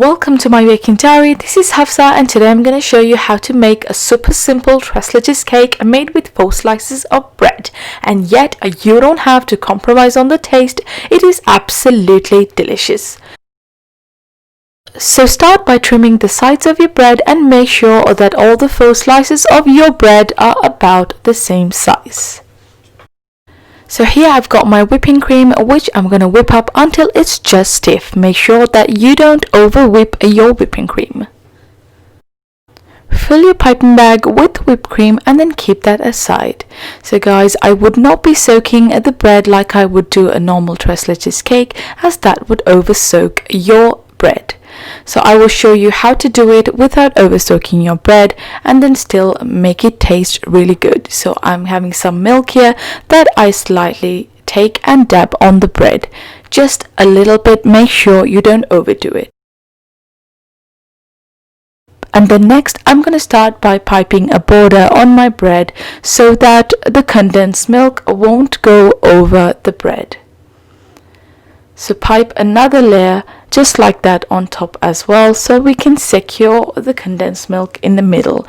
Welcome to my baking diary. This is Hafsa and today I'm going to show you how to make a super simple Leches cake made with 4 slices of bread, and yet you don't have to compromise on the taste. It is absolutely delicious. So start by trimming the sides of your bread and make sure that all the 4 slices of your bread are about the same size. So here I've got my whipping cream, which I'm going to whip up until it's just stiff. Make sure that you don't over whip your whipping cream. Fill your piping bag with whipped cream and then keep that aside. So guys, I would not be soaking the bread like I would do a normal Leches cake, as that would over soak your bread. So I will show you how to do it without over soaking your bread and then still make it taste really good. So I'm having some milk here that I slightly take and dab on the bread. Just a little bit, make sure you don't overdo it. And then next I'm going to start by piping a border on my bread so that the condensed milk won't go over the bread. So pipe another layer just like that on top as well, so we can secure the condensed milk in the middle.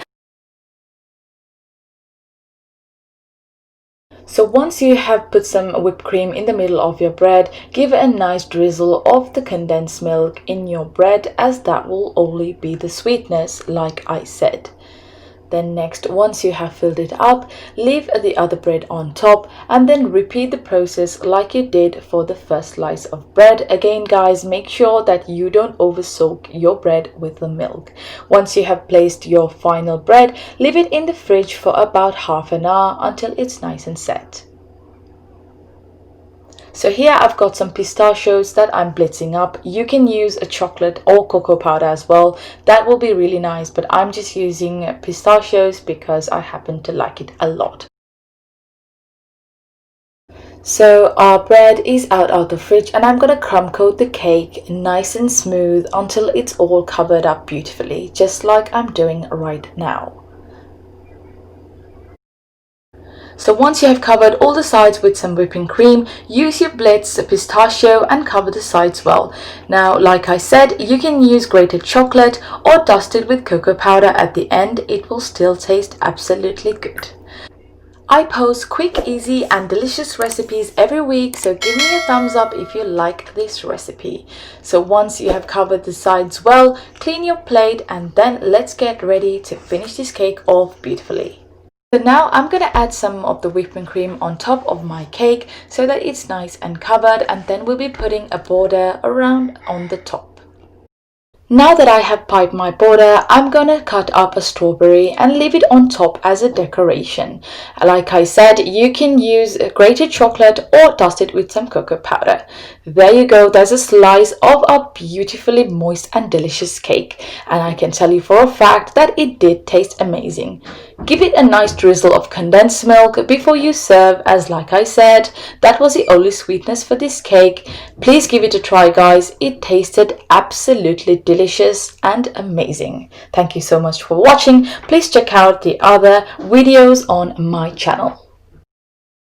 So once you have put some whipped cream in the middle of your bread, give a nice drizzle of the condensed milk in your bread, as that will only be the sweetness like I said. Then next, once you have filled it up, leave the other bread on top and then repeat the process like you did for the first slice of bread. Again guys, make sure that you don't over soak your bread with the milk. Once you have placed your final bread, leave it in the fridge for about half an hour until it's nice and set. So here I've got some pistachios that I'm blitzing up. You can use a chocolate or cocoa powder as well. That will be really nice, but I'm just using pistachios because I happen to like it a lot. So our bread is out of the fridge and I'm going to crumb coat the cake nice and smooth until it's all covered up beautifully, just like I'm doing right now. So once you have covered all the sides with some whipping cream, use your Blitz pistachio and cover the sides well. Now, like I said, you can use grated chocolate or dust it with cocoa powder at the end. It will still taste absolutely good. I post quick, easy and delicious recipes every week, so give me a thumbs up if you like this recipe. So once you have covered the sides well, clean your plate and then let's get ready to finish this cake off beautifully. So now I'm going to add some of the whipping cream on top of my cake so that it's nice and covered, and then we'll be putting a border around on the top. Now that I have piped my border, I'm gonna cut up a strawberry and leave it on top as a decoration. Like I said, you can use grated chocolate or dust it with some cocoa powder. There you go, there's a slice of a beautifully moist and delicious cake, and I can tell you for a fact that it did taste amazing. Give it a nice drizzle of condensed milk before you serve, as like I said, that was the only sweetness for this cake. Please give it a try guys, it tasted absolutely delicious and amazing. Thank you so much for watching. Please check out the other videos on my channel.